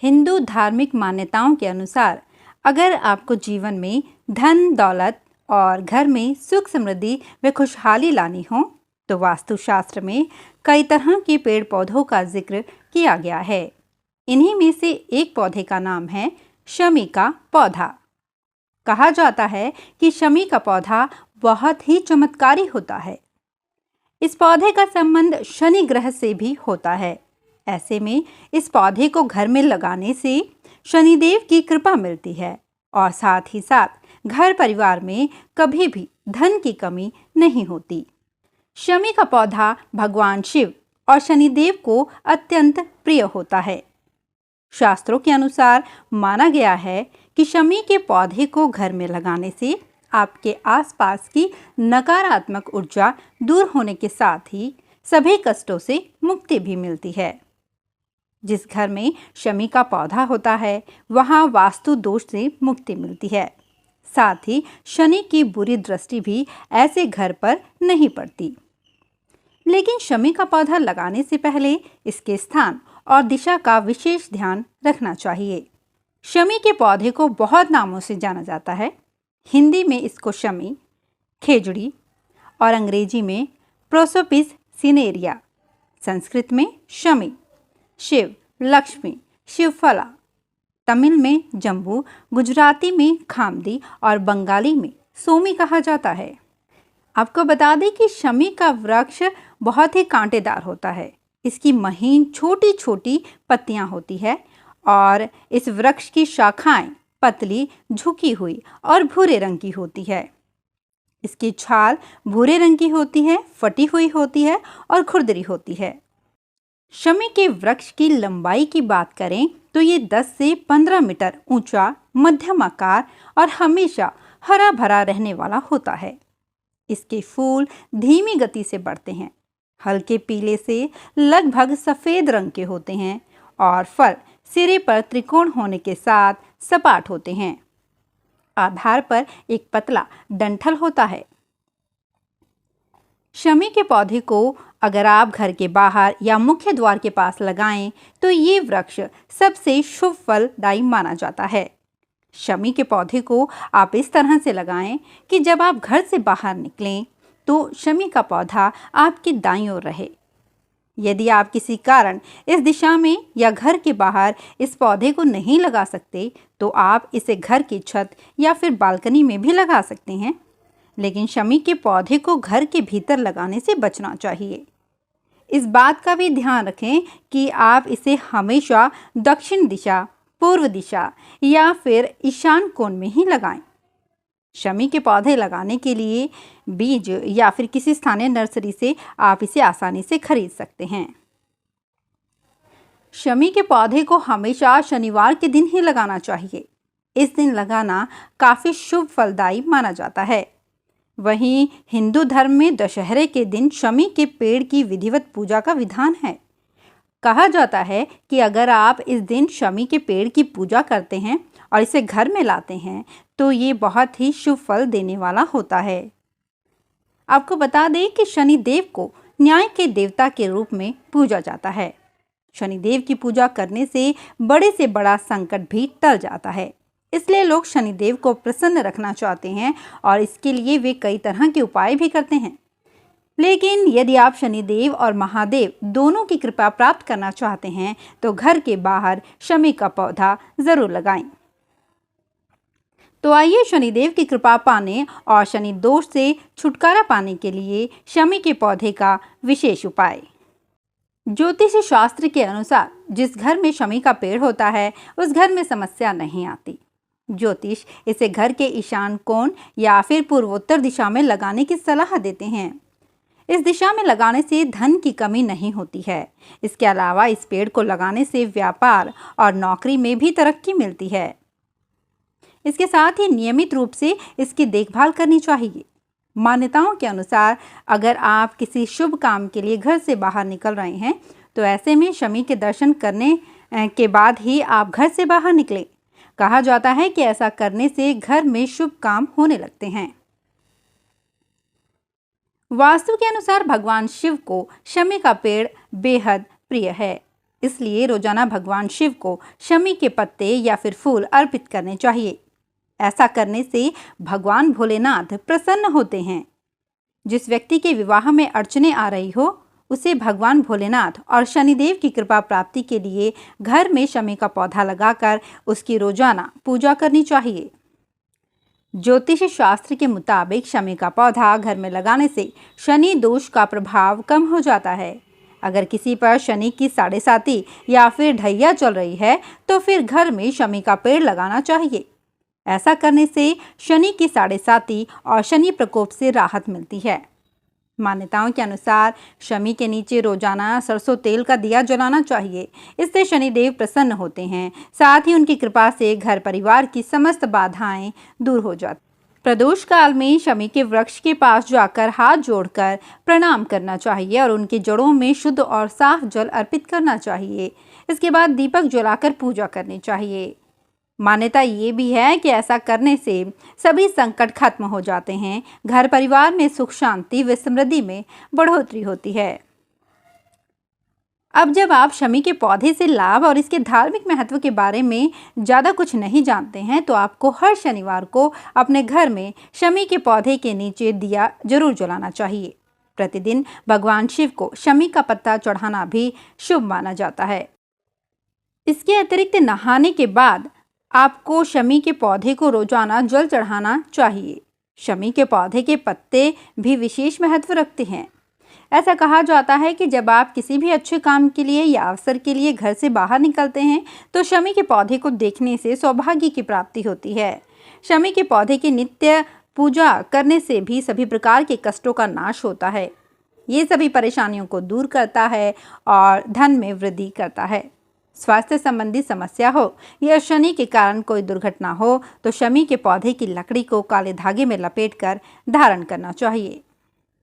हिंदू धार्मिक मान्यताओं के अनुसार अगर आपको जीवन में धन दौलत और घर में सुख समृद्धि व खुशहाली लानी हो तो वास्तुशास्त्र में कई तरह के पेड़ पौधों का जिक्र किया गया है। इन्हीं में से एक पौधे का नाम है शमी का पौधा। कहा जाता है कि शमी का पौधा बहुत ही चमत्कारी होता है। इस पौधे का संबंध शनि ग्रह से भी होता है। ऐसे में इस पौधे को घर में लगाने से शनिदेव की कृपा मिलती है और साथ ही साथ घर परिवार में कभी भी धन की कमी नहीं होती। शमी का पौधा भगवान शिव और शनिदेव को अत्यंत प्रिय होता है। शास्त्रों के अनुसार माना गया है कि शमी के पौधे को घर में लगाने से आपके आसपास की नकारात्मक ऊर्जा दूर होने के साथ ही सभी कष्टों से मुक्ति भी मिलती है। जिस घर में शमी का पौधा होता है वहाँ वास्तु दोष से मुक्ति मिलती है। साथ ही शनि की बुरी दृष्टि भी ऐसे घर पर नहीं पड़ती। लेकिन शमी का पौधा लगाने से पहले इसके स्थान और दिशा का विशेष ध्यान रखना चाहिए। शमी के पौधे को बहुत नामों से जाना जाता है। हिंदी में इसको शमी, खेजड़ी और अंग्रेजी में प्रोसोपिस सिनेरिया, संस्कृत में शमी, शिव, लक्ष्मी, शिवफला, तमिल में जम्बू, गुजराती में खामदी और बंगाली में सोमी कहा जाता है। आपको बता दें कि शमी का वृक्ष बहुत ही कांटेदार होता है। इसकी महीन छोटी छोटी पत्तियां होती है और इस वृक्ष की शाखाएं पतली, झुकी हुई और भूरे रंग की होती है। इसकी छाल भूरे रंग की होती है, फटी हुई होती है और खुरदरी होती है। शमी के वृक्ष की लंबाई की बात करें तो ये 10 से 15 मीटर ऊंचा, मध्यम आकार और हमेशा हरा भरा रहने वाला होता है। इसके फूल धीमी गति से बढ़ते हैं, हल्के पीले से लगभग सफेद रंग के होते हैं और फल सिरे पर त्रिकोण होने के साथ सपाट होते हैं। आधार पर एक पतला डंठल होता है। शमी के पौधे को अगर आप घर के बाहर या मुख्य द्वार के पास लगाएं तो ये वृक्ष सबसे शुभ फलदायी माना जाता है। शमी के पौधे को आप इस तरह से लगाएं कि जब आप घर से बाहर निकलें तो शमी का पौधा आपकी दाईं ओर रहे। यदि आप किसी कारण इस दिशा में या घर के बाहर इस पौधे को नहीं लगा सकते तो आप इसे घर की छत या फिर बालकनी में भी लगा सकते हैं। लेकिन शमी के पौधे को घर के भीतर लगाने से बचना चाहिए। इस बात का भी ध्यान रखें कि आप इसे हमेशा दक्षिण दिशा, पूर्व दिशा या फिर ईशान कोण में ही लगाएं। शमी के पौधे लगाने के लिए बीज या फिर किसी स्थानीय नर्सरी से आप इसे आसानी से खरीद सकते हैं। शमी के पौधे को हमेशा शनिवार के दिन ही लगाना चाहिए। इस दिन लगाना काफी शुभ फलदायी माना जाता है। वहीं हिंदू धर्म में दशहरे के दिन शमी के पेड़ की विधिवत पूजा का विधान है। कहा जाता है कि अगर आप इस दिन शमी के पेड़ की पूजा करते हैं और इसे घर में लाते हैं तो ये बहुत ही शुभ फल देने वाला होता है। आपको बता दें कि शनिदेव को न्याय के देवता के रूप में पूजा जाता है। शनिदेव की पूजा करने से बड़ा संकट भी टल जाता है। इसलिए लोग शनिदेव को प्रसन्न रखना चाहते हैं और इसके लिए वे कई तरह के उपाय भी करते हैं। लेकिन यदि आप शनिदेव और महादेव दोनों की कृपा प्राप्त करना चाहते हैं तो घर के बाहर शमी का पौधा जरूर लगाएं। तो आइए शनिदेव की कृपा पाने और शनि दोष से छुटकारा पाने के लिए शमी के पौधे का विशेष उपाय। ज्योतिष शास्त्र के अनुसार जिस घर में शमी का पेड़ होता है उस घर में समस्या नहीं आती। ज्योतिष इसे घर के ईशान कोण या फिर पूर्वोत्तर दिशा में लगाने की सलाह देते हैं। इस दिशा में लगाने से धन की कमी नहीं होती है। इसके अलावा इस पेड़ को लगाने से व्यापार और नौकरी में भी तरक्की मिलती है। इसके साथ ही नियमित रूप से इसकी देखभाल करनी चाहिए। मान्यताओं के अनुसार अगर आप किसी शुभ काम के लिए घर से बाहर निकल रहे हैं तो ऐसे में शमी के दर्शन करने के बाद ही आप घर से बाहर निकलें। कहा जाता है कि ऐसा करने से घर में शुभ काम होने लगते हैं। वास्तु के अनुसार भगवान शिव को शमी का पेड़ बेहद प्रिय है। इसलिए रोजाना भगवान शिव को शमी के पत्ते या फिर फूल अर्पित करने चाहिए। ऐसा करने से भगवान भोलेनाथ प्रसन्न होते हैं। जिस व्यक्ति के विवाह में अड़चने आ रही हो, उसे भगवान भोलेनाथ और शनिदेव की कृपा प्राप्ति के लिए घर में शमी का पौधा लगाकर उसकी रोजाना पूजा करनी चाहिए। ज्योतिष शास्त्र के मुताबिक शमी का पौधा घर में लगाने से शनि दोष का प्रभाव कम हो जाता है। अगर किसी पर शनि की साढ़ेसाती या फिर ढैया चल रही है तो फिर घर में शमी का पेड़ लगाना चाहिए। ऐसा करने से शनि की साढ़ेसाती और शनि प्रकोप से राहत मिलती है। मान्यताओं के अनुसार शमी के नीचे रोजाना सरसों तेल का दिया जलाना चाहिए। इससे शनिदेव प्रसन्न होते हैं। साथ ही उनकी कृपा से घर परिवार की समस्त बाधाएं दूर हो जाती। प्रदोष काल में शमी के वृक्ष के पास जाकर हाथ जोड़कर प्रणाम करना चाहिए और उनकी जड़ों में शुद्ध और साफ जल अर्पित करना चाहिए। इसके बाद दीपक जलाकर पूजा करनी चाहिए। मान्यता ये भी है कि ऐसा करने से सभी संकट खत्म हो जाते हैं, घर परिवार में सुख शांति व समृद्धि में बढ़ोतरी होती है। अब जब आप शमी के पौधे से लाभ और इसके धार्मिक महत्व के बारे में ज़्यादा कुछ नहीं जानते हैं, तो आपको हर शनिवार को अपने घर में शमी के पौधे के नीचे दिया जरूर जलाना चाहिए। प्रतिदिन भगवान शिव को शमी का पत्ता चढ़ाना भी शुभ माना जाता है। इसके अतिरिक्त नहाने के बाद आपको शमी के पौधे को रोजाना जल चढ़ाना चाहिए। शमी के पौधे के पत्ते भी विशेष महत्व रखते हैं। ऐसा कहा जाता है कि जब आप किसी भी अच्छे काम के लिए या अवसर के लिए घर से बाहर निकलते हैं तो शमी के पौधे को देखने से सौभाग्य की प्राप्ति होती है। शमी के पौधे की नित्य पूजा करने से भी सभी प्रकार के कष्टों का नाश होता है। ये सभी परेशानियों को दूर करता है और धन में वृद्धि करता है। स्वास्थ्य संबंधी समस्या हो या शनि के कारण कोई दुर्घटना हो तो शमी के पौधे की लकड़ी को काले धागे में लपेटकर धारण करना चाहिए।